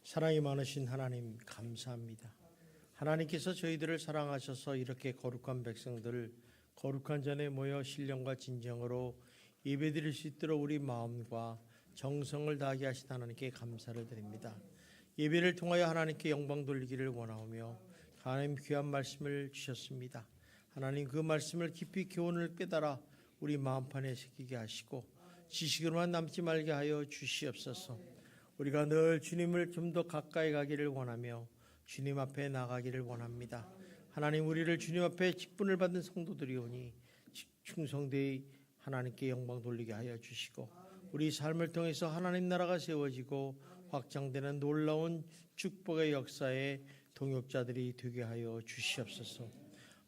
사랑이 많으신 하나님 감사합니다. 하나님께서 저희들을 사랑하셔서 이렇게 거룩한 백성들 거룩한 전에 모여 신령과 진정으로 예배드릴 수 있도록 우리 마음과 정성을 다하게 하신 하나님께 감사를 드립니다. 예배를 통하여 하나님께 영광 돌리기를 원하오며 하나님 귀한 말씀을 주셨습니다. 하나님 그 말씀을 깊이 교훈을 깨달아 우리 마음판에 새기게 하시고 지식으로만 남지 말게 하여 주시옵소서. 우리가 늘 주님을 좀 더 가까이 가기를 원하며 주님 앞에 나가기를 원합니다. 하나님 우리를 주님 앞에 직분을 받은 성도들이오니 충성되이 하나님께 영광 돌리게 하여 주시고 우리 삶을 통해서 하나님 나라가 세워지고 확장되는 놀라운 축복의 역사에 동역자들이 되게 하여 주시옵소서.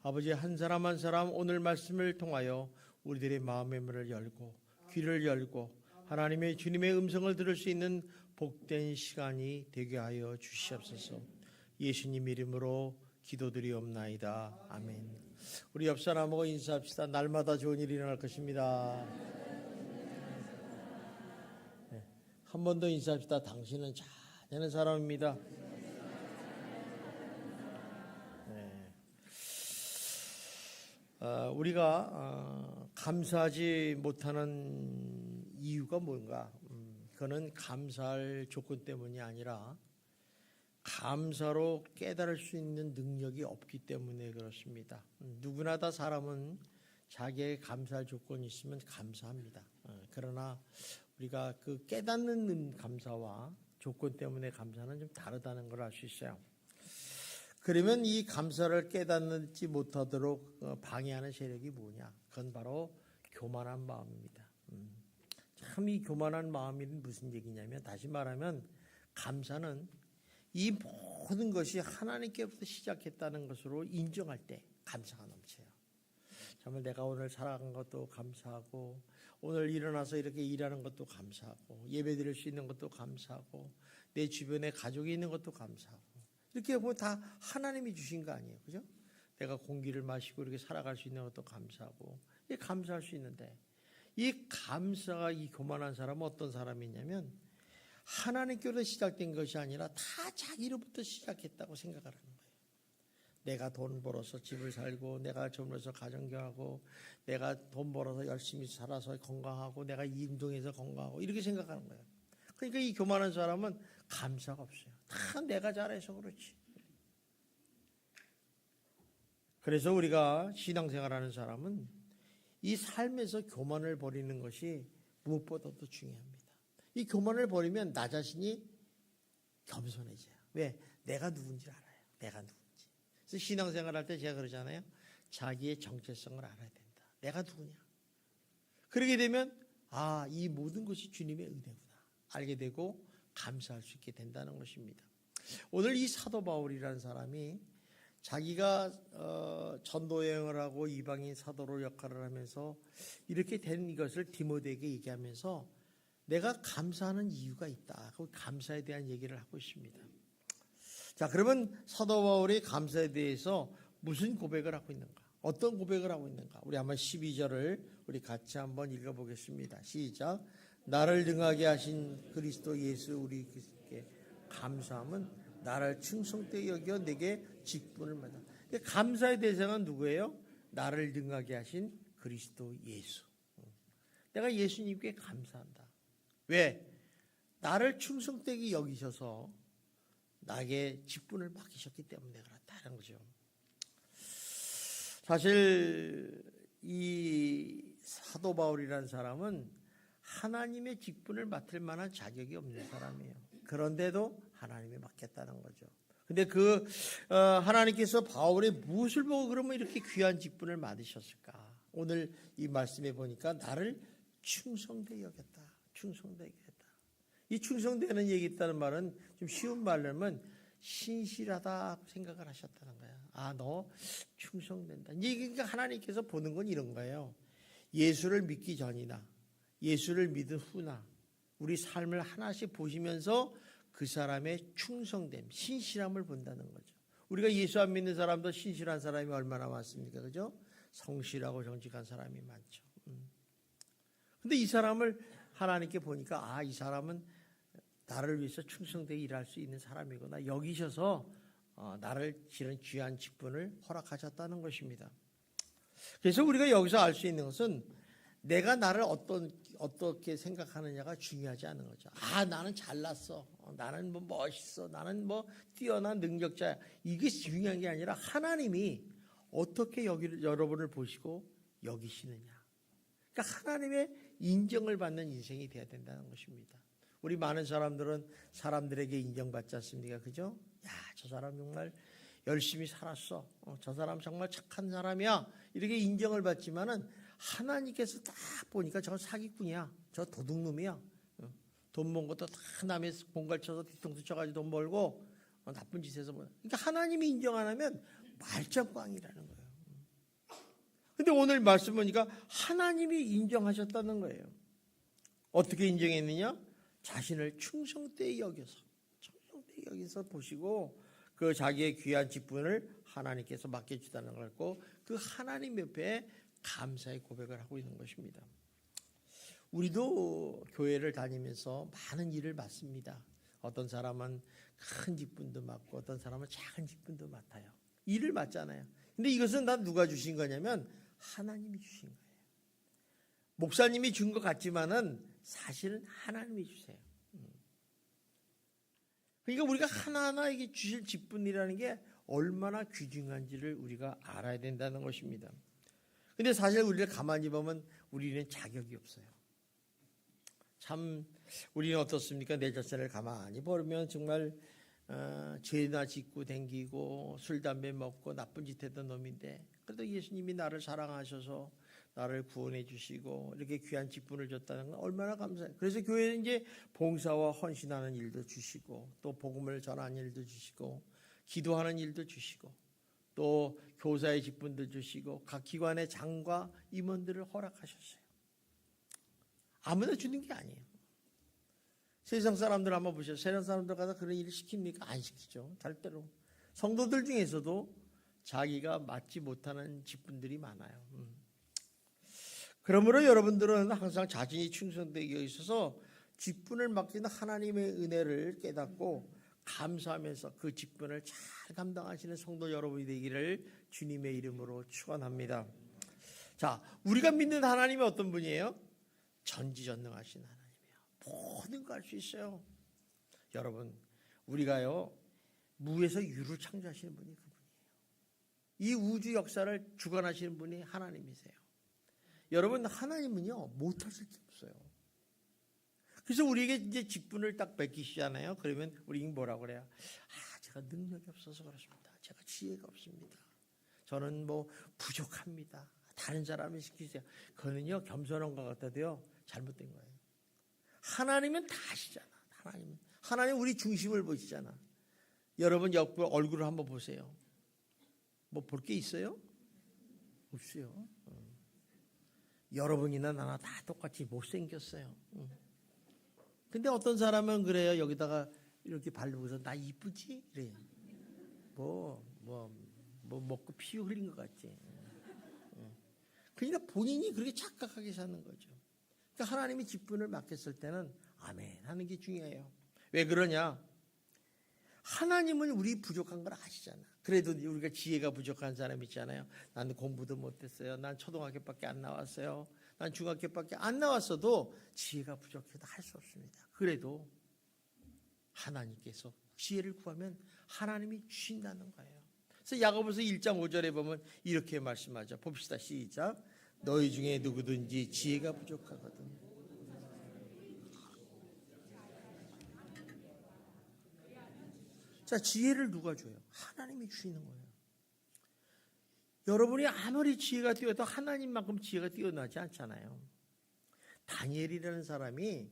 아버지 한 사람 한 사람 오늘 말씀을 통하여 우리들의 마음의 문을 열고 귀를 열고 하나님의 주님의 음성을 들을 수 있는 복된 시간이 되게 하여 주시옵소서. 예수님 이름으로 기도드리옵나이다. 아멘. 우리 옆 사람하고 인사합시다. 날마다 좋은 일이 일어날 것입니다. 네. 한 번 더 인사합시다. 당신은 잘 되는 사람입니다. 네. 우리가 감사하지 못하는 이유가 뭔가? 그거는 감사할 조건 때문이 아니라 감사로 깨달을 수 있는 능력이 없기 때문에 그렇습니다. 누구나 다 사람은 자기의 감사할 조건이 있으면 감사합니다. 그러나 우리가 그 깨닫는 감사와 조건 때문에 감사는 좀 다르다는 걸 알 수 있어요. 그러면 이 감사를 깨닫지 못하도록 방해하는 세력이 뭐냐? 그건 바로 교만한 마음입니다. 참 이 교만한 마음이 무슨 얘기냐면, 다시 말하면 감사는 이 모든 것이 하나님께부터 시작했다는 것으로 인정할 때 감사가 넘쳐요. 정말 내가 오늘 살아간 것도 감사하고, 오늘 일어나서 이렇게 일하는 것도 감사하고, 예배 드릴 수 있는 것도 감사하고, 내 주변에 가족이 있는 것도 감사하고, 이렇게 보면 다 하나님이 주신 거 아니에요. 그죠? 내가 공기를 마시고 이렇게 살아갈 수 있는 것도 감사하고, 이게 감사할 수 있는데, 이 감사가 이 교만한 사람은 어떤 사람이냐면 하나님께로부터 시작된 것이 아니라 다 자기로부터 시작했다고 생각을 하는 거예요. 내가 돈 벌어서 집을 살고, 내가 젊어서 가정교하고, 내가 돈 벌어서 열심히 살아서 건강하고, 내가 운동해서 건강하고, 이렇게 생각하는 거예요. 그러니까 이 교만한 사람은 감사가 없어요. 다 내가 잘해서 그렇지. 그래서 우리가 신앙생활하는 사람은 이 삶에서 교만을 버리는 것이 무엇보다도 중요합니다. 이 교만을 버리면 나 자신이 겸손해져요. 왜? 내가 누군지 알아요. 내가 누군지. 그래서 신앙생활 할 때 제가 그러잖아요. 자기의 정체성을 알아야 된다. 내가 누구냐. 그러게 되면 이 모든 것이 주님의 은혜구나 알게 되고 감사할 수 있게 된다는 것입니다. 오늘 이 사도 바울이라는 사람이 자기가 전도 여행을 하고 이방인 사도로 역할을 하면서 이렇게 된 이것을 디모데에게 얘기하면서 내가 감사하는 이유가 있다. 그 감사에 대한 얘기를 하고 있습니다. 자, 그러면 사도 바울이 감사에 대해서 무슨 고백을 하고 있는가? 어떤 고백을 하고 있는가? 우리 한번 12절을 우리 같이 한번 읽어보겠습니다. 시작. 나를 능하게 하신 그리스도 예수 우리께 감사함은 나를 충성되게 여겨 내게 직분을 받아. 감사의 대상은 누구예요? 나를 능하게 하신 그리스도 예수. 내가 예수님께 감사한다. 왜? 나를 충성되게 여기셔서 나에게 직분을 맡기셨기 때문에 그렇다는 거죠. 사실 이 사도 바울이라는 사람은 하나님의 직분을 맡을 만한 자격이 없는 사람이에요. 그런데도 하나님이 맡겼다는 거죠. 근데 하나님께서 바울의 무엇을 보고 그러면 이렇게 귀한 직분을 맡으셨을까? 오늘 이 말씀에 보니까 나를 충성되게 여겼다. 충성되게 여겼다. 이 충성되는 얘기 있다는 말은 좀 쉬운 말로 하면 신실하다 생각을 하셨다는 거야. 너 충성된다. 그러니까 하나님께서 보는 건 이런 거예요. 예수를 믿기 전이나 예수를 믿은 후나 우리 삶을 하나씩 보시면서 그 사람의 충성됨, 신실함을 본다는 거죠. 우리가 예수 안 믿는 사람도 신실한 사람이 얼마나 많습니까? 그죠? 성실하고 정직한 사람이 많죠. 근데 이 사람을 하나님께 보니까 이 사람은 나를 위해서 충성되게 일할 수 있는 사람이구나 여기셔서 나를 이런 귀한 직분을 허락하셨다는 것입니다. 그래서 우리가 여기서 알 수 있는 것은 내가 나를 어떻게 생각하느냐가 중요하지 않은 거죠. 나는 잘났어. 나는 뭐 멋있어. 나는 뭐 뛰어난 능력자야. 이게 중요한 게 아니라 하나님이 어떻게 여러분을 보시고 여기시느냐. 그러니까 하나님의 인정을 받는 인생이 돼야 된다는 것입니다. 우리 많은 사람들은 사람들에게 인정받지 않습니까? 그죠? 저 사람 정말 열심히 살았어. 저 사람 정말 착한 사람이야. 이렇게 인정을 받지만은 하나님께서 딱 보니까 저 사기꾼이야. 저 도둑놈이야. 돈 번 것도 다 남의 공갈 쳐서 뒤통수 쳐가지고 돈 벌고 나쁜 짓해서 뭐. 그러니까 하나님이 인정 안 하면 말짱꽝이라는 거예요. 근데 오늘 말씀 보니까 하나님이 인정하셨다는 거예요. 어떻게 인정했느냐? 자신을 충성되이 여기서 보시고 그 자기의 귀한 직분을 하나님께서 맡겨주다는 걸 알고 그 하나님 옆에 감사의 고백을 하고 있는 것입니다. 우리도 교회를 다니면서 많은 일을 맡습니다. 어떤 사람은 큰 직분도 맡고 어떤 사람은 작은 직분도 맡아요. 일을 맡잖아요. 근데 이것은 다 누가 주신 거냐면 하나님이 주신 거예요. 목사님이 준 것 같지만은 사실은 하나님이 주세요. 그러니까 우리가 하나하나에게 주실 직분이라는 게 얼마나 귀중한지를 우리가 알아야 된다는 것입니다. 근데 사실 우리를 가만히 보면 우리는 자격이 없어요. 참 우리는 어떻습니까? 내 자신을 가만히 보면 정말 죄나 짓고 댕기고 술 담배 먹고 나쁜 짓 했던 놈인데 그래도 예수님이 나를 사랑하셔서 나를 구원해 주시고 이렇게 귀한 직분을 줬다는 건 얼마나 감사해요. 그래서 교회는 이제 봉사와 헌신하는 일도 주시고 또 복음을 전하는 일도 주시고 기도하는 일도 주시고 또 교사의 직분도 주시고 각 기관의 장과 임원들을 허락하셨어요. 아무나 주는 게 아니에요. 세상 사람들 한번 보세요. 세상 사람들 가서 그런 일을 시킵니까? 안 시키죠. 절대로. 성도들 중에서도 자기가 맡지 못하는 직분들이 많아요. 그러므로 여러분들은 항상 자신이 충성되게 있어서 직분을 맡기는 하나님의 은혜를 깨닫고 감사하면서 그 직분을 잘 감당하시는 성도 여러분이 되기를 주님의 이름으로 축원합니다. 자, 우리가 믿는 하나님이 어떤 분이에요? 전지전능하신 하나님이에요. 모든 거 할 수 있어요. 여러분, 우리가요 무에서 유를 창조하시는 분이 그분이에요. 이 우주 역사를 주관하시는 분이 하나님이세요. 여러분, 하나님은요 못하실 게 없어요. 그래서 우리에게 이제 직분을 딱 맡기시잖아요. 그러면 우리 뭐라고 그래요? 제가 능력이 없어서 그렇습니다. 제가 지혜가 없습니다. 저는 뭐 부족합니다. 다른 사람이 시키세요. 그거는요 겸손한 것 같아도요 잘못된 거예요. 하나님은 다 아시잖아. 하나님 우리 중심을 보시잖아. 여러분 옆 얼굴을 한번 보세요. 뭐 볼 게 있어요? 없어요. 여러분이나 나나 다 똑같이 못생겼어요. 근데 어떤 사람은 그래요. 여기다가 이렇게 바르고서 나 이쁘지? 이래요. 뭐 먹고 피 흘린 것 같지. 그러니까 본인이 그렇게 착각하게 사는 거죠. 그러니까 하나님이 직분을 맡겼을 때는 아멘 하는 게 중요해요. 왜 그러냐? 하나님은 우리 부족한 걸 아시잖아. 그래도 우리가 지혜가 부족한 사람 있잖아요. 나는 공부도 못했어요. 난 초등학교밖에 안 나왔어요. 난 중학교밖에 안 나왔어도 지혜가 부족해서 할 수 없습니다. 그래도 하나님께서 지혜를 구하면 하나님이 주신다는 거예요. 그래서 야고보서 1장 5절에 보면 이렇게 말씀하죠. 봅시다. 시작. 너희 중에 누구든지 지혜가 부족하거든. 자, 지혜를 누가 줘요? 하나님이 주시는 거예요. 여러분이 아무리 지혜가 뛰어도 하나님만큼 지혜가 뛰어나지 않잖아요. 다니엘이라는 사람이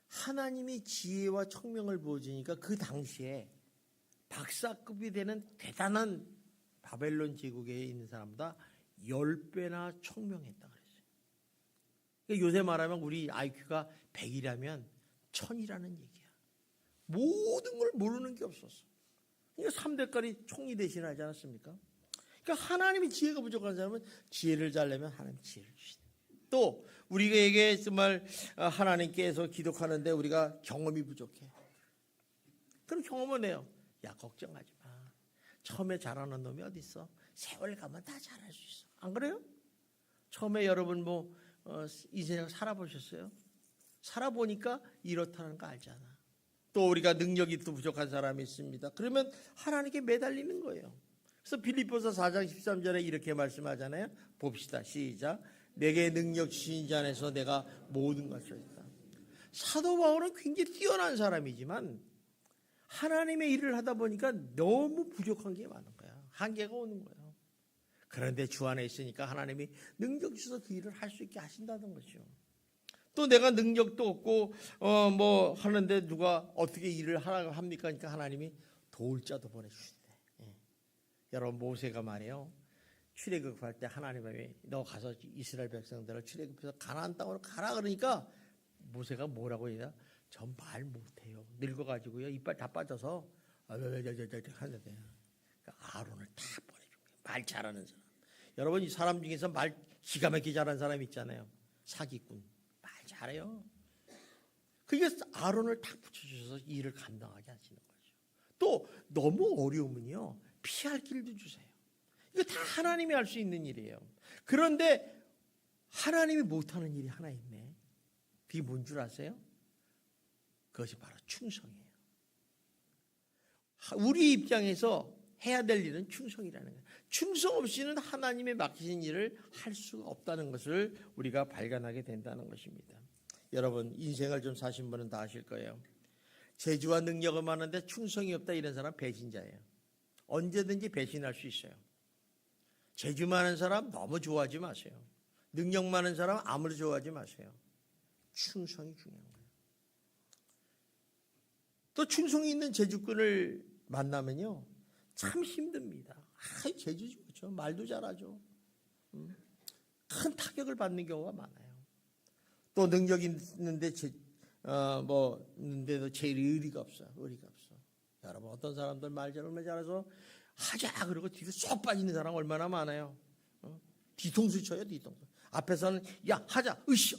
하나님이 지혜와 청명을 보여주니까 그 당시에 박사급이 되는 대단한 바벨론 제국에 있는 사람보다 10배나 청명했다 그랬어요. 그러니까 요새 말하면 우리 IQ가 100이라면 1000이라는 얘기야. 모든 걸 모르는 게 없었어. 그러니까 3대까지 총리 대신하지 않았습니까? 그러니까 하나님이 지혜가 부족한 사람은 지혜를 잘 내면 하나님 지혜를 주시다. 또 우리에게 정말 하나님께서 기도하는데 우리가 경험이 부족해. 그럼 경험은 해요. 야, 걱정하지 마. 처음에 잘하는 놈이 어디 있어? 세월 가면 다 잘할 수 있어. 안 그래요? 처음에 여러분 인생을 살아보셨어요? 살아보니까 이렇다는 거 알잖아. 또 우리가 능력이 또 부족한 사람이 있습니다. 그러면 하나님께 매달리는 거예요. 그래서 빌립보서 4장 13절에 이렇게 말씀하잖아요. 봅시다. 시작. 내게 능력 주신 자 안에서 내가 모든 것을 했다. 사도 바울은 굉장히 뛰어난 사람이지만 하나님의 일을 하다 보니까 너무 부족한 게 많은 거야. 한계가 오는 거예요. 그런데 주 안에 있으니까 하나님이 능력 주셔서 그 일을 할 수 있게 하신다는 거죠. 또 내가 능력도 없고 하는데 누가 어떻게 일을 하라고 합니까? 그러니까 하나님이 도울 자도 보내주신대. 여러분 모세가 말이에요. 출애굽할 때 하나님이 너 가서 이스라엘 백성들을 출애굽해서 가나안 땅으로 가라 그러니까 모세가 뭐라고 해야? 전 말 못해요. 늙어가지고요 이빨 다 빠져서 하는데 그러니까 아론을 다 보내준 거예요. 말 잘하는 사람. 여러분 이 사람 중에서 말 기가 막히게 잘하는 사람 있잖아요. 사기꾼. 말 잘해요. 그게 아론을 딱 붙여주셔서 일을 감당하게 하시는 거죠. 또 너무 어려우면요 피할 길도 주세요. 이거 다 하나님이 할 수 있는 일이에요. 그런데 하나님이 못하는 일이 하나 있네. 그게 뭔 줄 아세요? 그것이 바로 충성이에요. 우리 입장에서 해야 될 일은 충성이라는 거예요. 충성 없이는 하나님의 맡기신 일을 할 수가 없다는 것을 우리가 발견하게 된다는 것입니다. 여러분 인생을 좀 사신 분은 다 아실 거예요. 재주와 능력은 많은데 충성이 없다 이런 사람 배신자예요. 언제든지 배신할 수 있어요. 재주 많은 사람 너무 좋아하지 마세요. 능력 많은 사람 아무리 좋아하지 마세요. 충성이 중요한 거예요. 또 충성이 있는 재주꾼을 만나면요 참 힘듭니다. 재주 좋죠. 말도 잘하죠. 큰 타격을 받는 경우가 많아요. 또 능력이 있는데 있는데도 제일 의리가 없어. 여러분 어떤 사람들 말 정말 잘해서 하자 그러고 뒤로 쏙 빠지는 사람 얼마나 많아요. 뒤통수 쳐요. 뒤통수. 앞에서는 야 하자 으쌰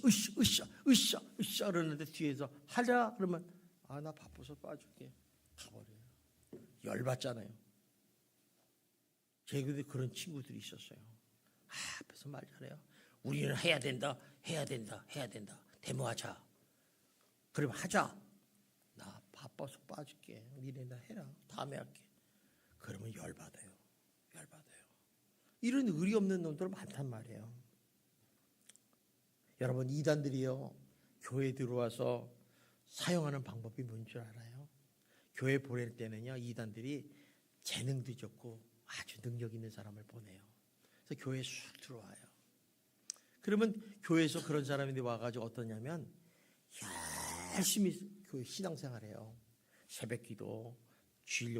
그러는데 뒤에서 하자 그러면 나 바빠서 빠질게 가버려요. 열받잖아요. 제게도 그런 친구들이 있었어요. 앞에서 말 잘해요. 우리는 해야 된다. 데모하자. 그러면 하자. 나 바빠서 빠질게. 니네 나 해라. 다음에 할게. 그러면 열받아요. 이런 의리 없는 놈들 많단 말이에요. 여러분 이단들이요 교회 들어와서 사용하는 방법이 뭔 줄 알아요? 교회 보낼 때는요 이단들이 재능도 좋고 아주 능력 있는 사람을 보내요. 그래서 교회에 쑥 들어와요. 그러면 교회에서 그런 사람들이 와가지고 어떠냐면 열심히 교회 신앙생활해요. 새벽기도, 주일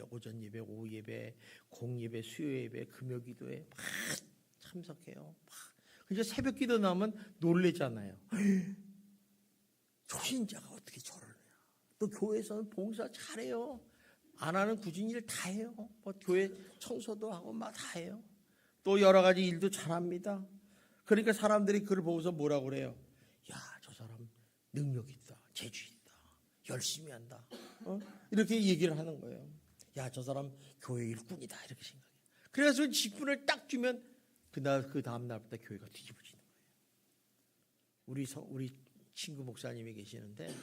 오전 예배, 오후 예배, 공예배, 수요 예배, 금요기도에 막 참석해요. 그러니까 새벽기도 나오면 놀래잖아요. 초신자가 어떻게 저러냐. 또 교회에서는 봉사 잘해요. 안 하는 굳은 일 다 해요. 교회 청소도 하고 막 다 해요. 또 여러 가지 일도 잘합니다. 그러니까 사람들이 그걸 보고서 뭐라고 그래요? 야, 저 사람 능력 있다, 재주 있다, 열심히 한다. 이렇게 얘기를 하는 거예요. 야, 저 사람 교회 일꾼이다 이렇게 생각해요. 그래서 직분을 딱 주면 그 다음 날부터 교회가 뒤집어지는 거예요. 우리 친구 목사님이 계시는데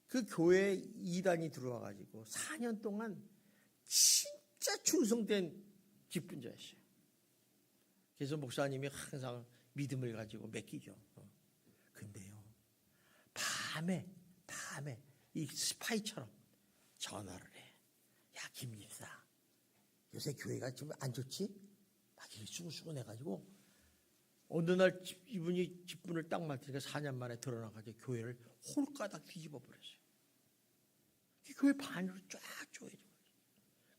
그 교회 이단이 들어와가지고 4년 동안 진짜 충성된 직분자였어요. 그래서 목사님이 항상 믿음을 가지고 맡기죠. 근데요 밤에 이 스파이처럼 전화를 해. 야, 김 집사 요새 교회가 좀 안 좋지? 막 이렇게 수근수근해가지고 어느 날 이분이 직분을 딱 맡으니까 4년 만에 드러나가지고 교회를 홀가닥 뒤집어 버렸어요. 교회 반으로 쫙 쪼개져.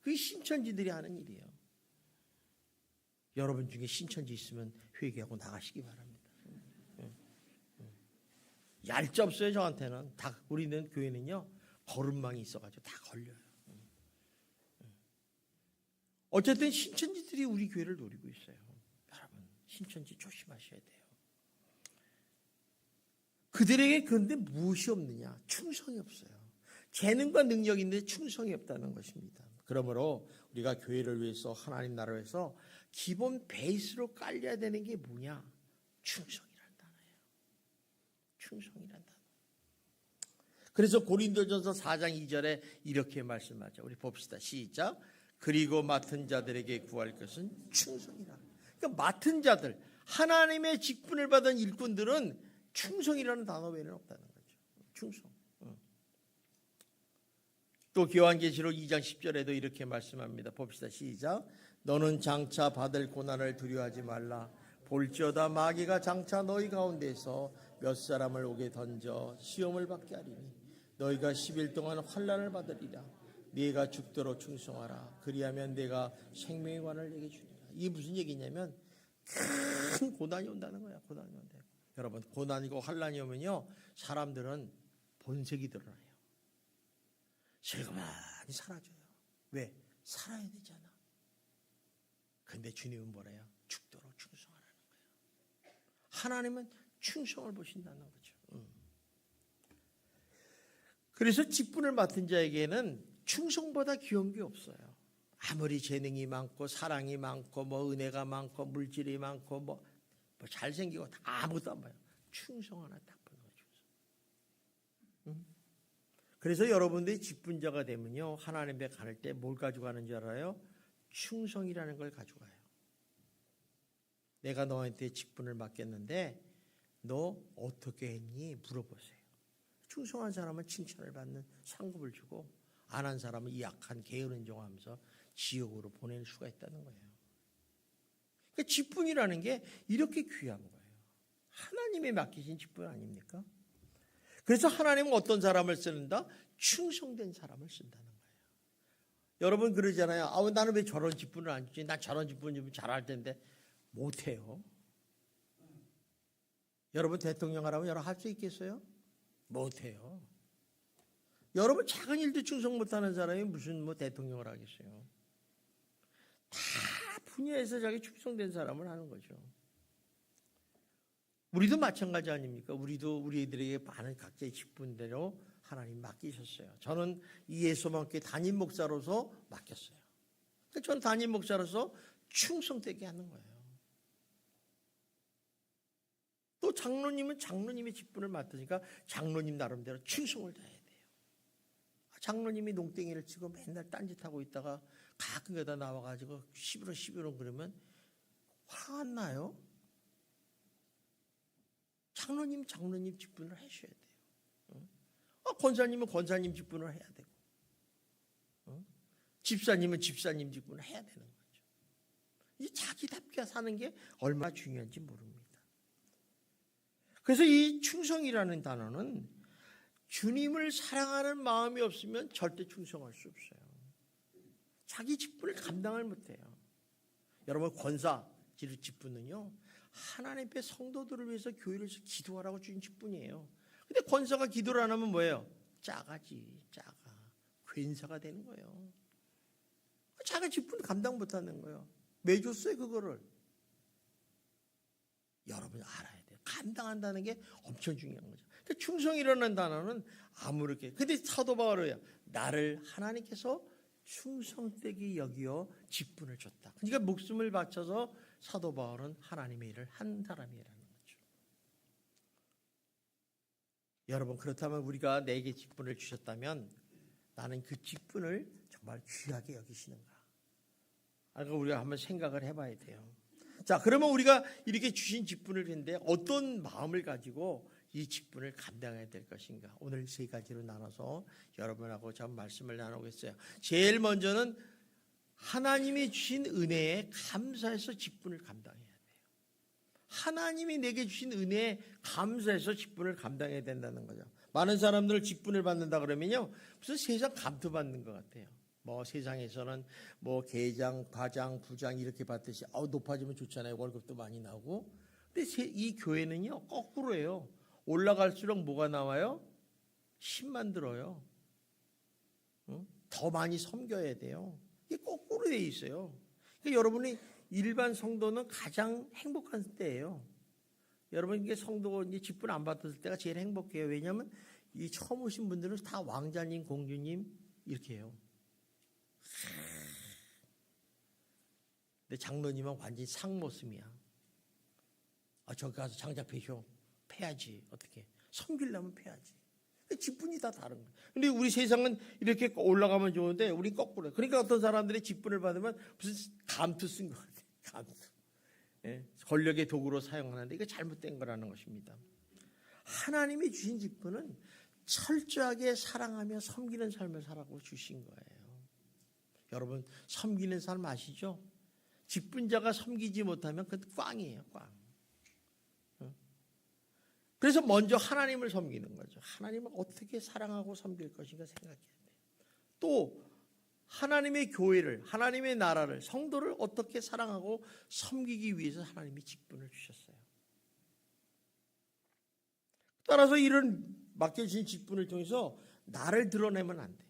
그게 신천지들이 하는 일이에요. 여러분 중에 신천지 있으면 회개하고 나가시기 바랍니다. 얄짤 없어요 저한테는. 우리는 교회는요 거름망이 있어가지고 다 걸려요. 어쨌든 신천지들이 우리 교회를 노리고 있어요. 여러분 신천지 조심하셔야 돼요. 그들에게 그런데 무엇이 없느냐? 충성이 없어요. 재능과 능력이 있는데 충성이 없다는 것입니다. 그러므로 우리가 교회를 위해서 하나님 나라를 위해서 기본 베이스로 깔려야 되는 게 뭐냐? 충성이라는 단어예요. 충성이라는 단어. 그래서 고린도전서 4장 2절에 이렇게 말씀하죠. 우리 봅시다. 시작. 그리고 맡은 자들에게 구할 것은 충성이라. 그러니까 맡은 자들, 하나님의 직분을 받은 일꾼들은 충성이라는 단어 외에는 없다는 거죠. 충성. 또 요한계시록 2장 10절에도 이렇게 말씀합니다. 봅시다. 시작. 너는 장차 받을 고난을 두려워하지 말라. 볼지어다 마귀가 장차 너희 가운데서 몇 사람을 오게 던져 시험을 받게 하리니 너희가 10일 동안 환난을 받으리라. 네가 죽도록 충성하라. 그리하면 내가 생명의 관을 내게 주리라. 이게 무슨 얘기냐면 큰 고난이 온다는 거야. 고난이 온다. 여러분, 고난이고 환난이 오면요, 사람들은 본색이 드러나요. 슬그머니 사라져요. 왜? 살아야 되잖아. 근데 주님은 뭐래요? 죽도록 충성하라는 거예요. 하나님은 충성을 보신다는 거죠. 그래서 직분을 맡은 자에게는 충성보다 귀한 게 없어요. 아무리 재능이 많고 사랑이 많고 뭐 은혜가 많고 물질이 많고 뭐 잘생기고 다 아무것도 안 봐요. 충성 하나 딱 보는 거죠. 그래서 여러분들이 직분자가 되면요, 하나님 앞에 갈 때 뭘 가져가는 줄 알아요? 충성이라는 걸 가져가요. 내가 너한테 직분을 맡겼는데 너 어떻게 했니? 물어보세요. 충성한 사람은 칭찬을 받는 상급을 주고 안 한 사람은 이 약한 게으른 종하면서 지옥으로 보낼 수가 있다는 거예요. 그러니까 직분이라는 게 이렇게 귀한 거예요. 하나님이 맡기신 직분 아닙니까? 그래서 하나님은 어떤 사람을 쓰는다? 충성된 사람을 쓴다는 거예요. 여러분 그러잖아요. 나는 왜 저런 직분을 안 주지? 난 저런 직분 좀 잘할 텐데. 못해요. 여러분 대통령 하라면 여러분 할 수 있겠어요? 못해요. 여러분 작은 일도 충성 못하는 사람이 무슨 대통령을 하겠어요? 다 분야에서 자기 충성된 사람을 하는 거죠. 우리도 마찬가지 아닙니까? 우리도 우리들에게 많은 각자의 직분대로 하나님 맡기셨어요. 저는 이 예수만교회 담임 목사로서 맡겼어요. 저는 담임 목사로서 충성되게 하는 거예요. 또 장로님은 장로님의 직분을 맡으니까 장로님 나름대로 충성을 다해야 돼요. 장로님이 농땡이를 치고 맨날 딴짓하고 있다가 가끔 여기다 나와가지고 11원 그러면 화 안 나요? 장로님 직분을 하셔야 돼요. 권사님은 권사님 직분을 해야 되고, 집사님은 집사님 직분을 해야 되는 거죠. 이 자기답게 사는 게 얼마나 중요한지 모릅니다. 그래서 이 충성이라는 단어는 주님을 사랑하는 마음이 없으면 절대 충성할 수 없어요. 자기 직분을 감당을 못해요. 여러분 권사 직분은요, 하나님 앞에 성도들을 위해서 교회를 위해서 기도하라고 주신 직분이에요. 근데 권사가 기도를 안 하면 뭐예요? 작아. 괜사가 되는 거예요. 자기 직분을 감당 못하는 거예요. 왜 줬어요 그거를? 여러분이 알아야 돼요. 감당한다는 게 엄청 중요한 거죠. 그러니까 충성이라는 단어는 아무렇게. 근데 사도 바울이요, 나를 하나님께서 충성되게 여기어 직분을 줬다. 그러니까 목숨을 바쳐서 사도 바울은 하나님의 일을 한 사람이라는 거죠. 여러분 그렇다면 우리가 내게 직분을 주셨다면 나는 그 직분을 정말 귀하게 여기시는가? 그러니까 우리가 한번 생각을 해봐야 돼요. 자, 그러면 우리가 이렇게 주신 직분을 했는데 어떤 마음을 가지고 이 직분을 감당해야 될 것인가? 오늘 세 가지로 나눠서 여러분하고 좀 말씀을 나누겠어요. 제일 먼저는 하나님이 주신 은혜에 감사해서 직분을 감당해야 돼요. 하나님이 내게 주신 은혜에 감사해서 직분을 감당해야 된다는 거죠. 많은 사람들 직분을 받는다 그러면요, 무슨 세상 감투 받는 것 같아요. 세상에서는 계장, 과장, 부장 이렇게 받듯이 높아지면 좋잖아요. 월급도 많이 나오고. 근데 이 교회는요 거꾸로예요. 올라갈수록 뭐가 나와요? 힘만 들어요. 더 많이 섬겨야 돼요. 이게 거꾸로 돼 있어요. 그러니까 여러분이 일반 성도는 가장 행복한 때예요. 여러분 이게 성도가 이제 직분 안 받았을 때가 제일 행복해요. 왜냐하면 이 처음 오신 분들은 다 왕자님, 공주님 이렇게 해요. 근데 장로님은 완전히 상모습이야. 저기 가서 장작 패셔. 패야지. 어떻게? 섬기려면 패야지. 직분이 다 다른 거예요. 근데 우리 세상은 이렇게 올라가면 좋은데 우리 거꾸로. 그러니까 어떤 사람들이 직분을 받으면 무슨 감투 쓴 것 같아요. 감투. 예? 권력의 도구로 사용하는데 이거 잘못된 거라는 것입니다. 하나님이 주신 직분은 철저하게 사랑하며 섬기는 삶을 살라고 주신 거예요. 여러분 섬기는 삶 아시죠? 직분자가 섬기지 못하면 그건 꽝이에요. 꽝. 그래서 먼저 하나님을 섬기는 거죠. 하나님을 어떻게 사랑하고 섬길 것인가 생각해야 돼요. 또 하나님의 교회를, 하나님의 나라를, 성도를 어떻게 사랑하고 섬기기 위해서 하나님이 직분을 주셨어요. 따라서 이런 맡겨주신 직분을 통해서 나를 드러내면 안 돼요.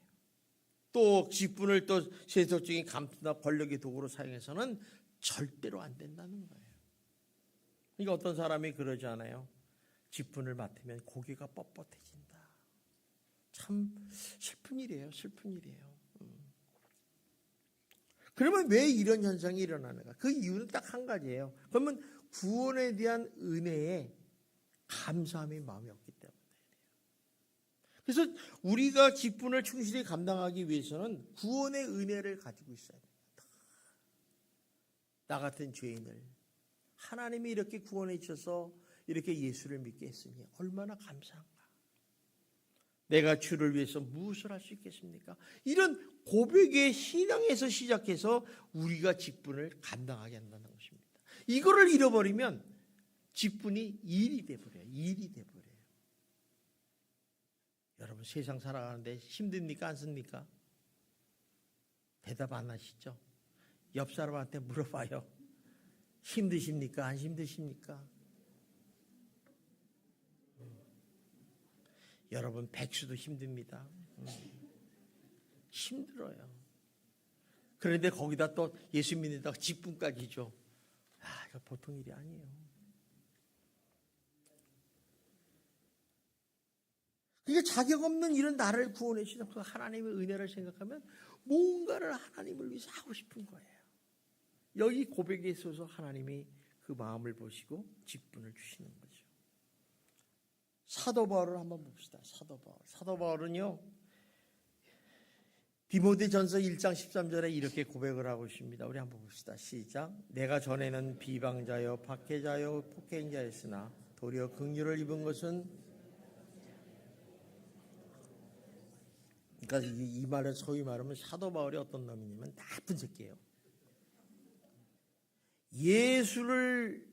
또 직분을 또 세속적인 감투나 권력의 도구로 사용해서는 절대로 안 된다는 거예요. 그러니까 어떤 사람이 그러잖아요. 직분을 맡으면 고개가 뻣뻣해진다. 참 슬픈 일이에요. 슬픈 일이에요. 그러면 왜 이런 현상이 일어나는가? 그 이유는 딱 한 가지예요. 그러면 구원에 대한 은혜에 감사함의 마음이 없기 때문에. 그래서 우리가 직분을 충실히 감당하기 위해서는 구원의 은혜를 가지고 있어야 됩니다. 나 같은 죄인을 하나님이 이렇게 구원해 주셔서 이렇게 예수를 믿게 했으니 얼마나 감사한가. 내가 주를 위해서 무엇을 할 수 있겠습니까? 이런 고백의 신앙에서 시작해서 우리가 직분을 감당하게 한다는 것입니다. 이거를 잃어버리면 직분이 일이 돼버려요. 일이 돼버려요. 여러분 세상 살아가는데 힘듭니까? 안 씁니까? 대답 안 하시죠? 옆 사람한테 물어봐요. 힘드십니까? 안 힘드십니까? 여러분 백수도 힘듭니다. 힘들어요. 그런데 거기다 또 예수 믿는다고 직분까지 줘. 이거 보통 일이 아니에요. 그러니까 자격 없는 이런 나를 구원해 주신 그 하나님의 은혜를 생각하면 뭔가를 하나님을 위해서 하고 싶은 거예요. 여기 고백에 있어서 하나님이 그 마음을 보시고 직분을 주시는 거죠. 사도 바울을 한번 봅시다. 사도 바울. 사도 바울은요. 디모데전서 1장 13절에 이렇게 고백을 하고 있습니다. 우리 한번 봅시다. 시작. 내가 전에는 비방자요 박해자요 폭행자였으나 도리어 긍휼을 입은 것은, 그러니까 이 말은 소위 말하면 사도 바울이 어떤 놈이냐면 나쁜 새끼예요. 예수를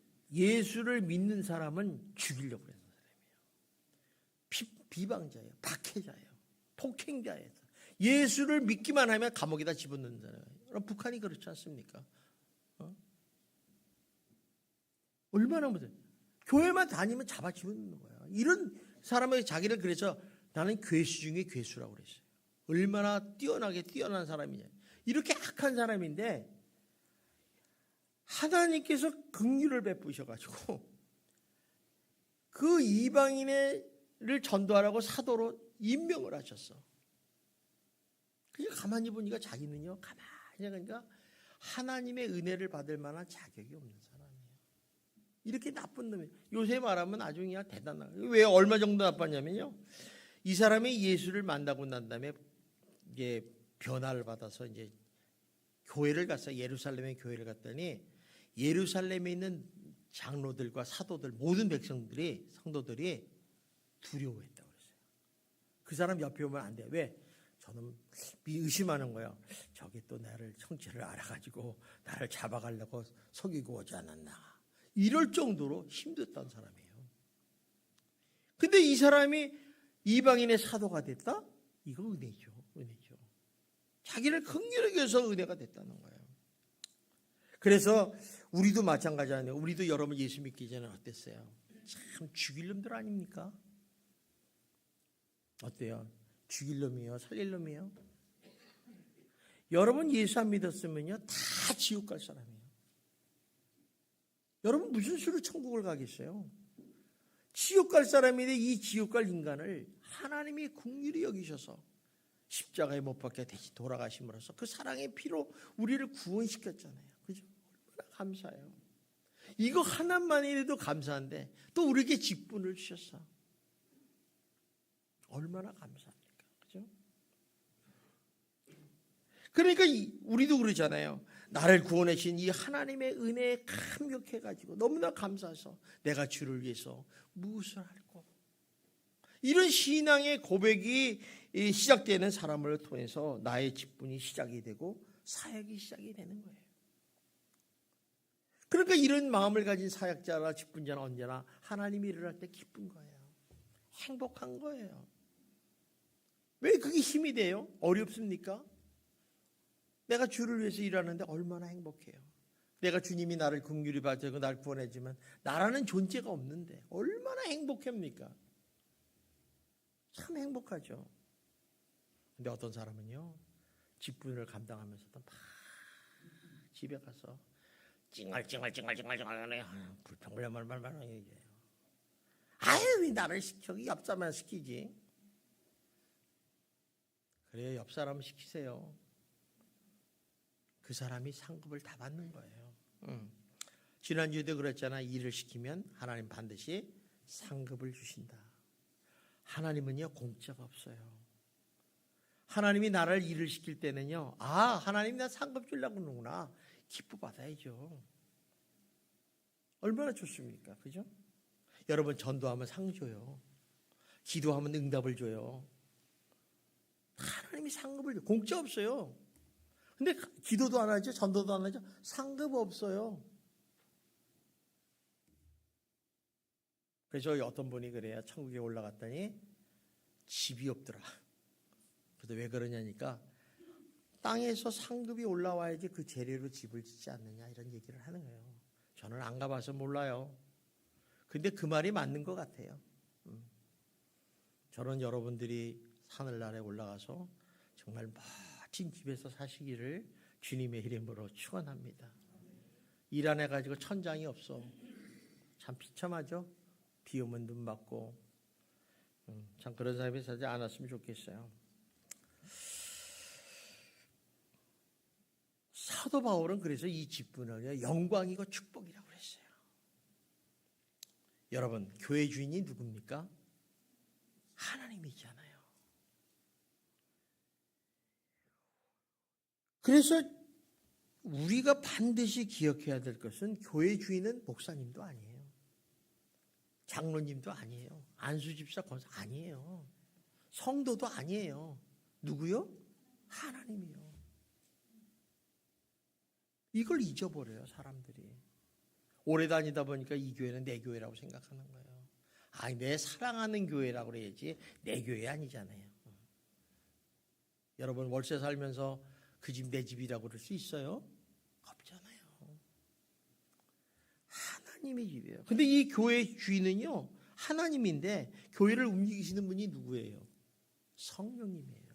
믿는 사람은 죽이려고 그래요. 비방자예요. 박해자예요. 폭행자예요. 예수를 믿기만 하면 감옥에다 집어넣는잖아요. 북한이 그렇지 않습니까? 얼마나 무슨 교회만 다니면 잡아 집어넣는 거야. 이런 사람에게 자기를 그래서 나는 괴수 중에 괴수라고 그랬어요. 얼마나 뛰어난 사람이냐. 이렇게 악한 사람인데 하나님께서 긍휼을 베푸셔가지고 그 이방인을 전도하라고 사도로 임명을 하셨어. 그냥 가만히 보니까 자기는요, 그러니까 하나님의 은혜를 받을 만한 자격이 없는 사람이에요. 이렇게 나쁜 놈이에요. 요새 말하면 아주 그냥 대단한. 왜 얼마 정도 나빴냐면요. 이 사람이 예수를 만나고 난 다음에 이제 변화를 받아서 이제 교회를 갔어요. 예루살렘에 교회를 갔더니 예루살렘에 있는 장로들과 사도들 모든 성도들이 두려워했다고 그랬어요. 그 사람 옆에 오면 안 돼. 왜? 저는 의심하는 거예요. 저기 또 나를 성질을 알아가지고 나를 잡아가려고 속이고 오지 않았나. 이럴 정도로 힘들었던 사람이에요. 근데 이 사람이 이방인의 사도가 됐다? 이거 은혜죠. 은혜죠. 자기를 긍휼하게 해서 은혜가 됐다는 거예요. 그래서 우리도 마찬가지잖아요. 우리도 여러분 예수 믿기 전에 어땠어요? 참 죽일 놈들 아닙니까? 어때요? 죽일 놈이요? 살릴 놈이요? 여러분 예수 안 믿었으면요 다 지옥 갈 사람이에요. 여러분 무슨 수로 천국을 가겠어요? 지옥 갈 사람인데 이 지옥 갈 인간을 하나님이 긍휼히 여기셔서 십자가에 못 박혀 대신 돌아가심으로써 그 사랑의 피로 우리를 구원시켰잖아요. 그죠? 얼마나 감사해요. 이거 하나만이라도 감사한데 또 우리에게 직분을 주셨어. 얼마나 감사합니까? 그죠? 그러니까 우리도 그러잖아요. 나를 구원해 주신 이 하나님의 은혜에 감격해가지고 너무나 감사해서 내가 주를 위해서 무엇을 할꼬. 이런 신앙의 고백이 시작되는 사람을 통해서 나의 직분이 시작이 되고 사역이 시작이 되는 거예요. 그러니까 이런 마음을 가진 사역자나 직분자는 언제나 하나님이 일을 할 때 기쁜 거예요. 행복한 거예요. 왜 그게 힘이 돼요? 어렵습니까? 내가 주를 위해서 일하는데 얼마나 행복해요. 내가 주님이 나를 긍휼히 봐주고 나를 구원해주면 나라는 존재가 없는데 얼마나 행복합니까? 참 행복하죠. 근데 어떤 사람은요, 직분을 감당하면서도 막 집에 가서 찡얼찡얼 불평불만 말만 얘기해요. 아유, 왜 나를 시켜? 옆 사람만 시키지. 그래요, 옆 사람 시키세요. 그 사람이 상급을 다 받는 거예요. 지난주에도 그랬잖아. 일을 시키면 하나님 반드시 상급을 주신다. 하나님은요, 공짜가 없어요. 하나님이 나를 일을 시킬 때는요, 아, 하나님이 나 상급 주려고 그러는구나. 기뻐 받아야죠. 얼마나 좋습니까? 그죠? 여러분, 전도하면 상 줘요. 기도하면 응답을 줘요. 하나님이 상급을 줘요. 공짜 없어요. 근데 기도도 안 하죠. 전도도 안 하죠. 상급 없어요. 그래서 어떤 분이 그래요. 천국에 올라갔더니 집이 없더라. 그래서 왜 그러냐니까 땅에서 상급이 올라와야지 그 재료로 집을 짓지 않느냐 이런 얘기를 하는 거예요. 저는 안 가봐서 몰라요. 근데 그 말이 맞는 것 같아요. 저는 여러분들이 하늘나라에 올라가서 정말 멋진 집에서 사시기를 주님의 이름으로 축원합니다. 일 안 해가지고 천장이 없어. 참 비참하죠. 비 오면 눈 맞고. 참 그런 사람이 사지 않았으면 좋겠어요. 사도 바울은 그래서 이 직분을 영광이고 축복이라고 그랬어요. 여러분, 교회 주인이 누굽니까? 하나님이잖아요. 그래서 우리가 반드시 기억해야 될 것은 교회 주인은 목사님도 아니에요. 장로님도 아니에요. 안수집사 권사 아니에요. 성도도 아니에요. 누구요? 하나님이요. 이걸 잊어버려요, 사람들이. 오래 다니다 보니까 이 교회는 내 교회라고 생각하는 거예요. 아니, 내 사랑하는 교회라고 그래야지 내 교회 아니잖아요. 여러분, 월세 살면서 그 집 내 집이라고 그럴 수 있어요? 없잖아요. 하나님의 집이에요. 근데 이 교회 주인은요, 하나님인데 교회를 움직이시는 분이 누구예요? 성령님이에요.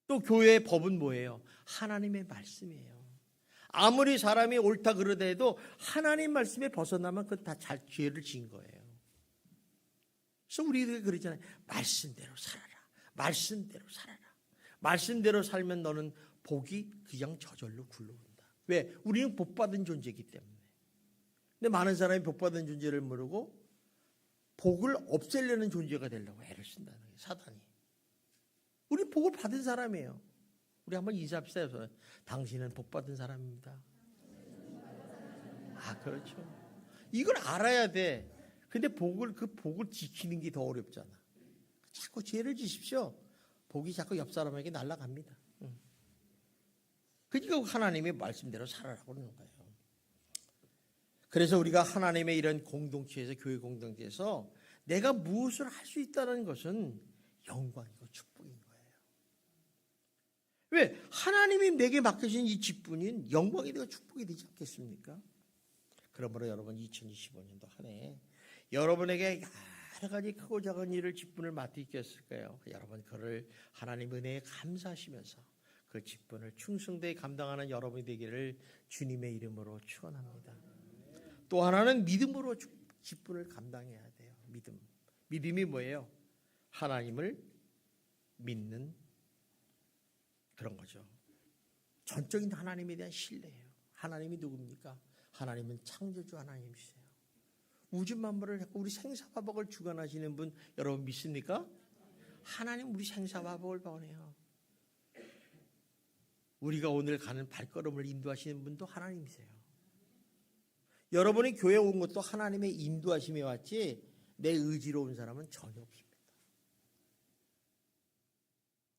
또 교회의 법은 뭐예요? 하나님의 말씀이에요. 아무리 사람이 옳다 그러다 해도 하나님 말씀에 벗어나면 그건 다 죄를 지은 거예요. 그래서 우리가 그러잖아요. 말씀대로 살아라. 말씀대로 살아라. 말씀대로 살면 너는 복이 그냥 저절로 굴러온다. 왜? 우리는 복받은 존재이기 때문에. 근데 많은 사람이 복받은 존재를 모르고 복을 없애려는 존재가 되려고 애를 쓴다는 거예요. 사단이. 우리 복을 받은 사람이에요. 우리 한번 인사합시다. 당신은 복받은 사람입니다. 아, 그렇죠. 이걸 알아야 돼. 근데 그 복을 지키는 게 더 어렵잖아. 자꾸 죄를 지십시오. 복이 자꾸 옆 사람에게 날아갑니다. 그러니까 하나님의 말씀대로 살아라고 그러는 거예요. 그래서 우리가 하나님의 이런 공동체에서, 교회 공동체에서 내가 무엇을 할 수 있다는 것은 영광이고 축복인 거예요. 왜? 하나님이 내게 맡겨진 이 직분인 영광이 되고 축복이 되지 않겠습니까? 그러므로 여러분, 2025년도 한 해 여러분에게 여러 가지 크고 작은 일을 직분을 맡기겠을까요? 여러분, 그를 하나님 은혜에 감사하시면서 그 직분을 충성되게 감당하는 여러분이 되기를 주님의 이름으로 축원합니다. 또 하나는 믿음으로 직분을 감당해야 돼요. 믿음. 믿음이 뭐예요? 하나님을 믿는 그런 거죠. 전적인 하나님에 대한 신뢰예요. 하나님이 누굽니까? 하나님은 창조주 하나님이세요. 우주 만물을 했고 우리 생사화복을 주관하시는 분 여러분 믿습니까? 하나님 우리 생사화복을 보내요. 우리가 오늘 가는 발걸음을 인도하시는 분도 하나님이세요. 여러분이 교회 온 것도 하나님의 인도하심에 왔지 내 의지로 온 사람은 전혀 없습니다.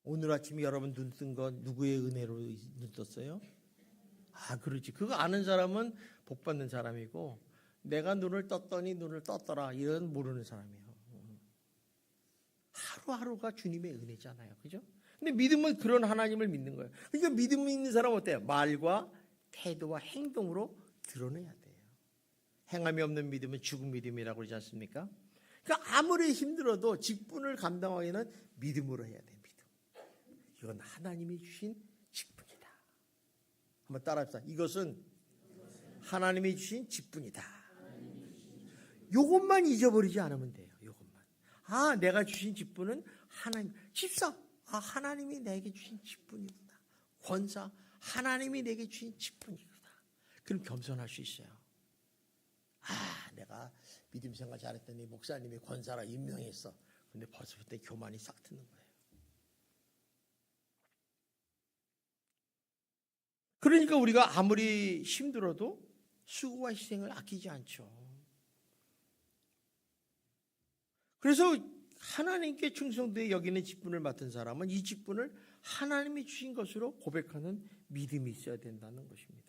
오늘 아침에 여러분 눈 뜬 건 누구의 은혜로 눈 떴어요? 그렇지. 그거 아는 사람은 복 받는 사람이고 내가 눈을 떴더니 눈을 떴더라 이런 모르는 사람이에요. 하루하루가 주님의 은혜잖아요. 그죠? 근데 믿음은 그런 하나님을 믿는 거예요. 그러니까 믿음 있는 사람은 어때요? 말과 태도와 행동으로 드러내야 돼요. 행함이 없는 믿음은 죽은 믿음이라고 그러지 않습니까? 그러니까 아무리 힘들어도 직분을 감당하기는 믿음으로 해야 돼요. 믿음. 이건 하나님이 주신 직분이다. 한번 따라합시다. 이것은 하나님이 주신 직분이다. 요것만 잊어버리지 않으면 돼요. 요것만. 내가 주신 직분은 하나님. 집사. 하나님이 내게 주신 직분이구나. 권사. 하나님이 내게 주신 직분이구나. 그럼 겸손할 수 있어요. 내가 믿음 생활 잘했더니 목사님이 권사라 임명했어. 근데 벌써부터 교만이 싹 트는 거예요. 그러니까 우리가 아무리 힘들어도 수고와 희생을 아끼지 않죠. 그래서 하나님께 충성되어 여기는 직분을 맡은 사람은 이 직분을 하나님이 주신 것으로 고백하는 믿음이 있어야 된다는 것입니다.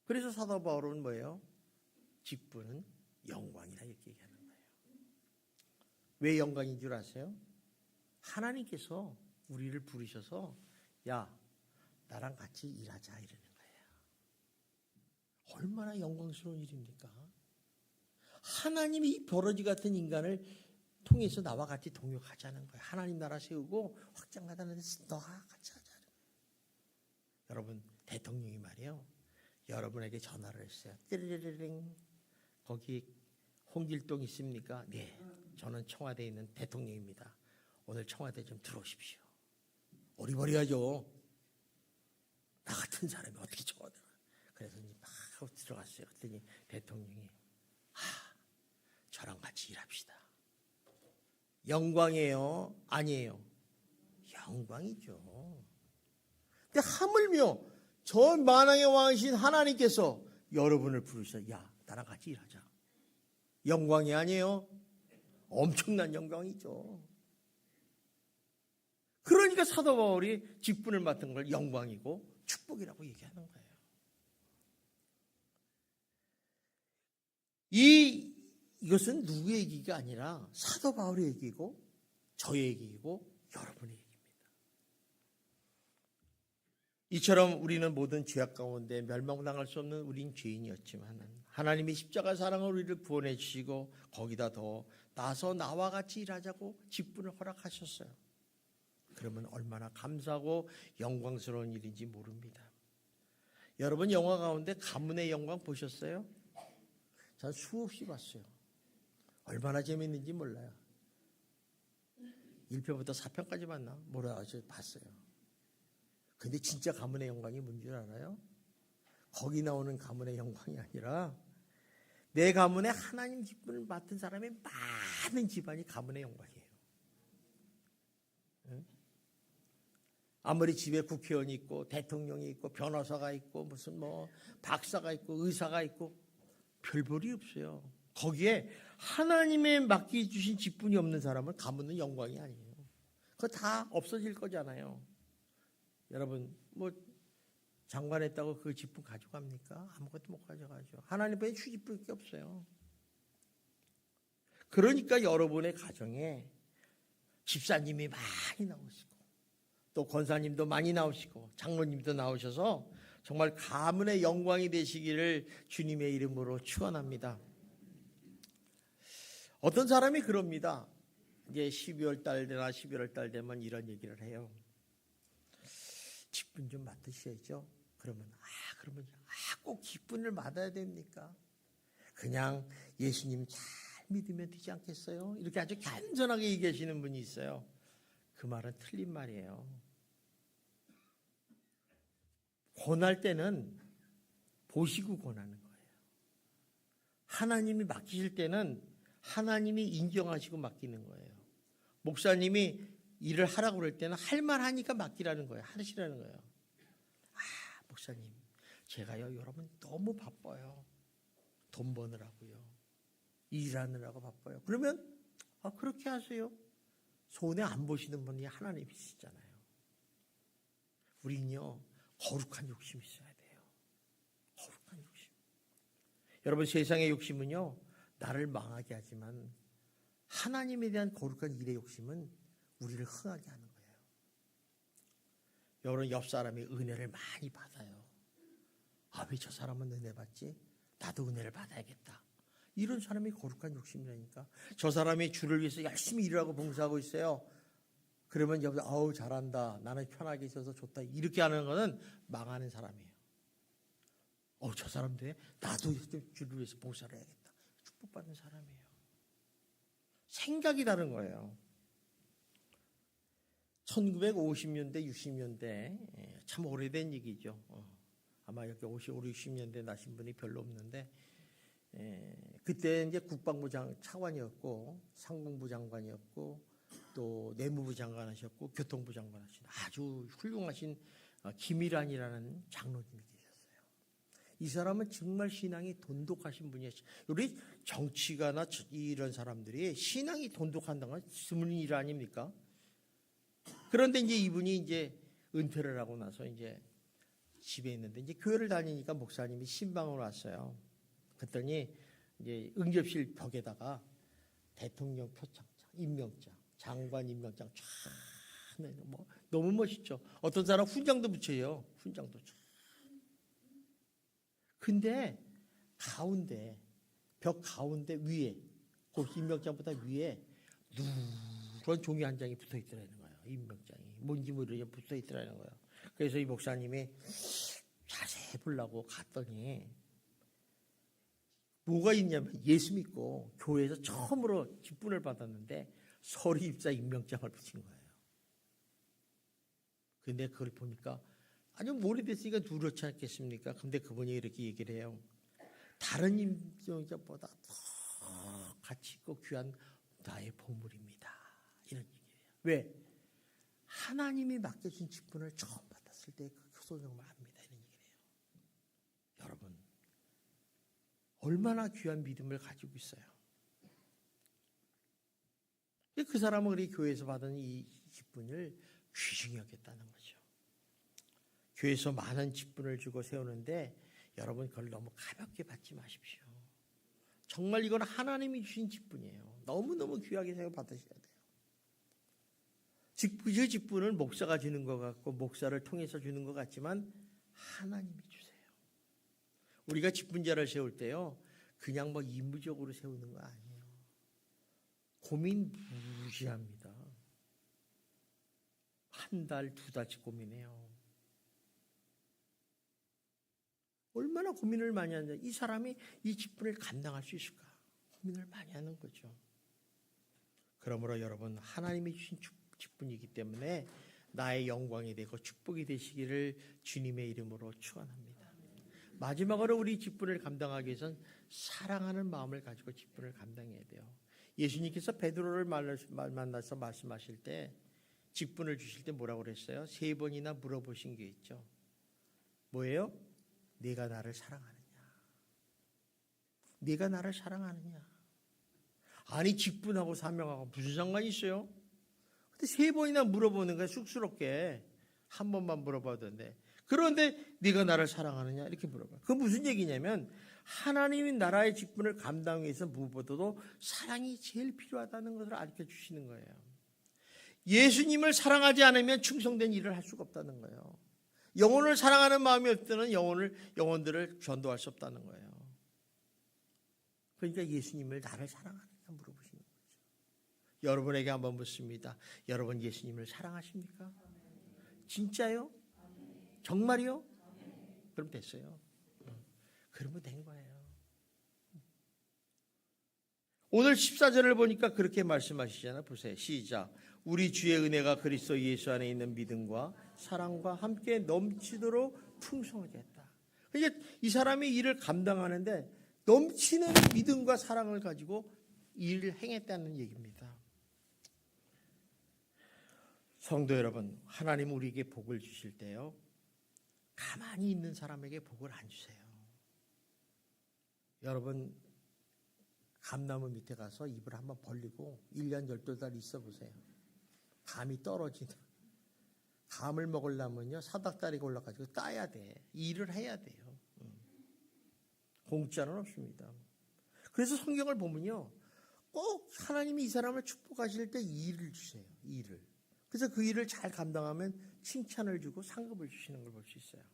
그래서 사도 바울은 뭐예요? 직분은 영광이라 이렇게 얘기하는 거예요. 왜 영광인 줄 아세요? 하나님께서 우리를 부르셔서 야 나랑 같이 일하자 이러는 거예요. 얼마나 영광스러운 일입니까? 하나님이 이 벼러지 같은 인간을 통해서 나와 같이 동역하자는 거예요. 하나님 나라 세우고 확장하자는 데서 너와 같이 하자는 거예요. 여러분 대통령이 말이에요. 여러분에게 전화를 했어요. 띠리리링 거기 홍길동 있습니까? 네, 저는 청와대에 있는 대통령입니다. 오늘 청와대 좀 들어오십시오. 어리버리하죠. 나 같은 사람이 어떻게 청와대? 그래서 막 들어갔어요. 그랬더니 대통령이 저랑 같이 일합시다. 영광이에요? 아니에요? 영광이죠. 근데 하물며 저 만왕의 왕이신 하나님께서 여러분을 부르셔서 야 나랑 같이 일하자. 영광이 아니에요? 엄청난 영광이죠. 그러니까 사도 바울이 직분을 맡은 걸 영광이고 축복이라고 얘기하는 거예요. 이것은 누구의 얘기가 아니라 사도 바울의 얘기고 저의 얘기고 여러분의 얘기입니다. 이처럼 우리는 모든 죄악 가운데 멸망당할 수 없는 우린 죄인이었지만 하나님이 십자가 사랑으로 우리를 구원해 주시고 거기다 더 나서 나와 같이 일하자고 직분을 허락하셨어요. 그러면 얼마나 감사하고 영광스러운 일인지 모릅니다. 여러분 영화 가운데 가문의 영광 보셨어요? 전 수없이 봤어요. 얼마나 재밌는지 몰라요. 1편부터 4편까지 봤나? 뭐라 봤어요. 근데 진짜 가문의 영광이 뭔 줄 알아요? 거기 나오는 가문의 영광이 아니라 내 가문에 하나님 직분을 맡은 사람의 많은 집안이 가문의 영광이에요. 응? 아무리 집에 국회의원이 있고 대통령이 있고 변호사가 있고 무슨 박사가 있고 의사가 있고 별 볼이 없어요. 거기에 하나님의 맡겨주신 직분이 없는 사람은 가문은 영광이 아니에요. 그거 다 없어질 거잖아요. 여러분 장관했다고 그 직분 가져갑니까? 아무것도 못 가져가죠. 하나님 앞에 휴직밖에 없어요. 그러니까 여러분의 가정에 집사님이 많이 나오시고 또 권사님도 많이 나오시고 장로님도 나오셔서 정말 가문의 영광이 되시기를 주님의 이름으로 축원합니다. 어떤 사람이 그럽니다. 이제 12월 달이나 11월 달 되면 이런 얘기를 해요. 직분 좀 맡으셔야죠. 그러면 꼭 직분을 맡아야 됩니까? 그냥 예수님 잘 믿으면 되지 않겠어요? 이렇게 아주 간절하게 얘기하시는 분이 있어요. 그 말은 틀린 말이에요. 권할 때는 보시고 권하는 거예요. 하나님이 맡기실 때는 하나님이 인정하시고 맡기는 거예요. 목사님이 일을 하라고 그럴 때는 할 만하니까 맡기라는 거예요. 하시라는 거예요. 목사님, 제가요 여러분 너무 바빠요. 돈 버느라고요. 일하느라고 바빠요. 그러면 그렇게 하세요. 손해 안 보시는 분이 하나님이시잖아요. 우리는요 거룩한 욕심이 있어야 돼요. 거룩한 욕심. 여러분, 세상의 욕심은요 나를 망하게 하지만 하나님에 대한 거룩한 일의 욕심은 우리를 흥하게 하는 거예요. 여러분, 옆 사람이 은혜를 많이 받아요. 왜 저 사람은 은혜 받지? 나도 은혜를 받아야겠다. 이런 사람이 거룩한 욕심이라니까. 저 사람이 주를 위해서 열심히 일을 하고 봉사하고 있어요. 그러면 옆에서 잘한다. 나는 편하게 있어서 좋다. 이렇게 하는 거는 망하는 사람이에요. 저 사람들 나도 주를 위해서 봉사를 해야겠다. 축복받는 사람이에요. 생각이 다른 거예요. 1950년대, 60년대 참 오래된 얘기죠. 아마 이렇게 50, 60년대 나신 분이 별로 없는데 그때 이제 국방부 차관이었고 상공부 장관이었고 또 내무부 장관 하셨고 교통부 장관 하신 아주 훌륭하신 김일환이라는 장로님이 계셨어요. 이 사람은 정말 신앙이 돈독하신 분이었어요. 우리 정치가나 이런 사람들이 신앙이 돈독한다는 건 드문 일 아닙니까? 그런데 이제 이분이 이제 은퇴를 하고 나서 이제 집에 있는데 이제 교회를 다니니까 목사님이 신방으로 왔어요. 그랬더니 이제 응접실 벽에다가 대통령 표창장, 임명장, 장관 임명장 쫙 너무 멋있죠. 어떤 사람 훈장도 붙여요. 훈장도 쫙. 근데 가운데 벽 가운데 위에 그 임명장보다 위에 누런 종이 한 장이 붙어 있더라는 거예요. 임명장이 뭔지 모르게 붙어 있더라는 거예요. 그래서 이 목사님이 자세히 보려고 갔더니 뭐가 있냐면 예수 믿고 교회에서 처음으로 직분을 받았는데 서리입사 임명장을 붙인 거예요. 근데 그걸 보니까 아주 오래됐으니까 누렇지 않겠습니까? 근데 그분이 이렇게 얘기를 해요. 다른 임명장보다 더 가치 있고 귀한 나의 보물입니다. 이런 얘기예요. 왜? 하나님이 맡겨준 직분을 처음 받았을 때 그 소중함을 압니다. 이런 얘기를 해요. 여러분, 얼마나 귀한 믿음을 가지고 있어요. 그 사람은 우리 교회에서 받은 이 직분을 귀중히 여겼다는 거죠. 교회에서 많은 직분을 주고 세우는데 여러분 그걸 너무 가볍게 받지 마십시오. 정말 이건 하나님이 주신 직분이에요. 너무너무 귀하게 생각 받으셔야 돼요. 그 직분을 목사가 주는 것 같고 목사를 통해서 주는 것 같지만 하나님이 주세요. 우리가 직분자를 세울 때요 그냥 임무적으로 세우는 거 아니에요. 고민 무지합니다. 한 달, 두 달씩 고민해요. 얼마나 고민을 많이 하는지 이 사람이 이 직분을 감당할 수 있을까 고민을 많이 하는 거죠. 그러므로 여러분 하나님이 주신 직분이기 때문에 나의 영광이 되고 축복이 되시기를 주님의 이름으로 축원합니다. 마지막으로 우리 직분을 감당하기 위해서는 사랑하는 마음을 가지고 직분을 감당해야 돼요. 예수님께서 베드로를 만나서 말씀하실 때 직분을 주실 때 뭐라고 그랬어요? 3번이나 물어보신 게 있죠. 뭐예요? 네가 나를 사랑하느냐? 네가 나를 사랑하느냐? 아니 직분하고 사명하고 무슨 상관이 있어요? 근데 3번이나 물어보는 거야. 쑥스럽게 한 번만 물어봐도는데 그런데 네가 나를 사랑하느냐 이렇게 물어봐요. 그건 무슨 얘기냐면 하나님이 나라의 직분을 감당하기 위해서 무엇보다도 사랑이 제일 필요하다는 것을 알려 주시는 거예요. 예수님을 사랑하지 않으면 충성된 일을 할 수가 없다는 거예요. 영혼을 사랑하는 마음이 없을 때는 영혼들을 전도할 수 없다는 거예요. 그러니까 예수님을 나를 사랑하느냐 물어보시는 거죠. 여러분에게 한번 묻습니다. 여러분 예수님을 사랑하십니까? 진짜요? 정말이요? 그럼 됐어요. 그러면 된 거예요. 오늘 14절을 보니까 그렇게 말씀하시잖아요. 보세요. 시작. 우리 주의 은혜가 그리스도 예수 안에 있는 믿음과 사랑과 함께 넘치도록 풍성하게 했다. 그러니까 이 사람이 일을 감당하는데 넘치는 믿음과 사랑을 가지고 일을 행했다는 얘기입니다. 성도 여러분, 하나님 우리에게 복을 주실 때요, 가만히 있는 사람에게 복을 안 주세요. 여러분, 감나무 밑에 가서 입을 한번 벌리고 1년 12달 있어 보세요. 감이 떨어지는. 감을 먹으려면요, 사닥다리가 올라가지고 따야 돼. 일을 해야 돼요. 공짜는 없습니다. 그래서 성경을 보면요, 꼭 하나님이 이 사람을 축복하실 때 일을 주세요. 일을. 그래서 그 일을 잘 감당하면 칭찬을 주고 상급을 주시는 걸 볼 수 있어요.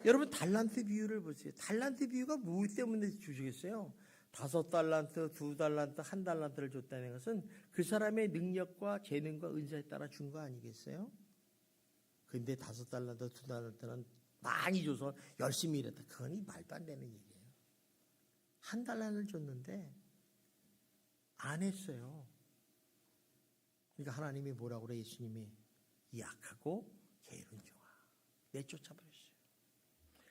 여러분, 달란트 비유를 보세요. 달란트 비유가 뭐 때문에 주시겠어요? 5달란트, 2달란트, 1달란트를 줬다는 것은 그 사람의 능력과 재능과 은사에 따라 준 거 아니겠어요? 근데 5달란트, 2달란트는 많이 줘서 열심히 일했다. 그건 말도 안 되는 얘기예요. 1달란트를 줬는데 안 했어요. 그러니까 하나님이 뭐라고 그래? 예수님이 약하고 게으른 종아, 내쫓아버렸어요.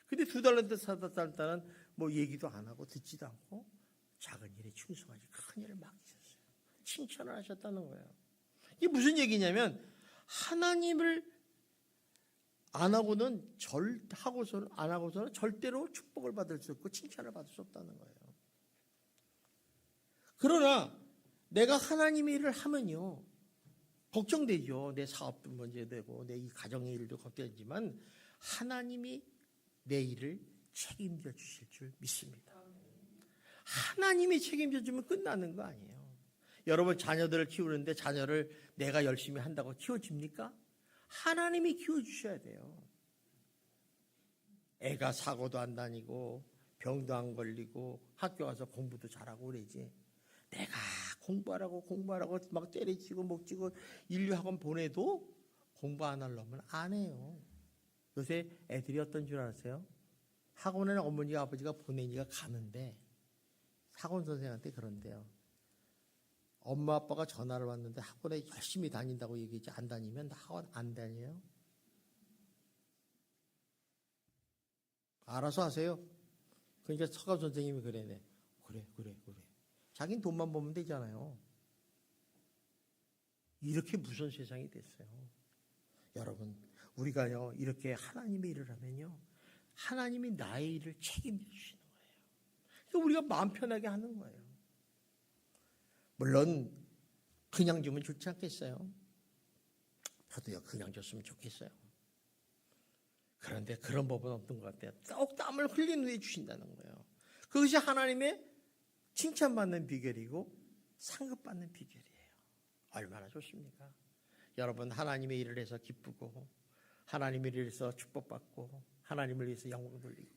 근데 2달란트, 4달란트는 뭐 얘기도 안 하고 듣지도 않고 작은 일에 충성하지 큰 일을 맡기셨어요. 칭찬을 하셨다는 거예요. 이게 무슨 얘기냐면 하나님을 안 하고서는 절대로 축복을 받을 수 없고 칭찬을 받을 수 없다는 거예요. 그러나 내가 하나님의 일을 하면요, 걱정되죠. 내 사업도 문제되고 내 이 가정의 일도 걱정되지만 하나님이 내 일을 책임져 주실 줄 믿습니다. 하나님이 책임져 주면 끝나는 거 아니에요. 여러분, 자녀들을 키우는데 자녀를 내가 열심히 한다고 키워집니까? 하나님이 키워주셔야 돼요. 애가 사고도 안 다니고 병도 안 걸리고 학교 가서 공부도 잘하고 그러지, 내가 공부하라고 막 때려치고 목치고 인류학원 보내도 공부 안 하려면 안 해요. 요새 애들이 어떤 줄 아세요? 학원에는 어머니가 아버지가 보내니까 가는데 학원 선생한테 그런데요, 엄마 아빠가 전화를 왔는데 학원에 열심히 다닌다고 얘기하지 안 다니면 나 학원 안 다녀요? 알아서 하세요. 그러니까 서감 선생님이 그러네. 그래. 자긴 돈만 벌면 되잖아요. 이렇게 무서운 세상이 됐어요. 여러분, 우리가요 이렇게 하나님의 일을 하면요, 하나님이 나의 일을 책임져 주시는 거예요. 그러니까 우리가 마음 편하게 하는 거예요. 물론 그냥 주면 좋지 않겠어요? 저도요 그냥 줬으면 좋겠어요. 그런데 그런 법은 없는 것 같아요. 꼭 땀을 흘린 후에 주신다는 거예요. 그것이 하나님의 칭찬받는 비결이고 상급받는 비결이에요. 얼마나 좋습니까? 여러분, 하나님의 일을 해서 기쁘고 하나님의 일을 해서 축복받고 하나님을 위해서 영광 돌리고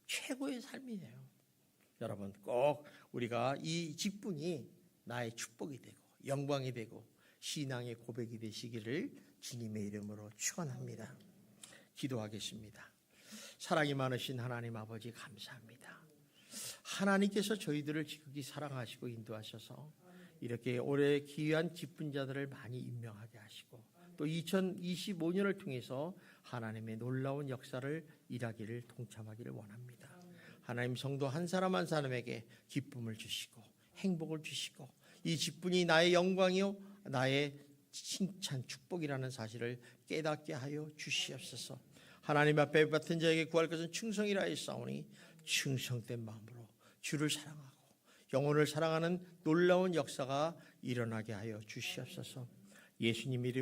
최고의 삶이에요. 여러분, 꼭 우리가 이 직분이 나의 축복이 되고 영광이 되고 신앙의 고백이 되시기를 주님의 이름으로 축원합니다. 기도하겠습니다. 사랑이 많으신 하나님 아버지, 감사합니다. 하나님께서 저희들을 지극히 사랑하시고 인도하셔서 이렇게 올해 귀한 직분자들을 많이 임명하게 하시고 또 2025년을 통해서 하나님의 놀라운 역사를 일하기를 동참하기를 원합니다. 하나님, 성도 한 사람 한 사람에게 기쁨을 주시고 행복을 주시고 이 직분이 나의 영광이요 나의 칭찬 축복이라는 사실을 깨닫게 하여 주시옵소서. 하나님 앞에 받은 자에게 구할 것은 충성이라 했사오니 충성된 마음으로 주를 사랑하고 영혼을 사랑하는 놀라운 역사가 일어나게 하여 주시옵소서. 예수님 이름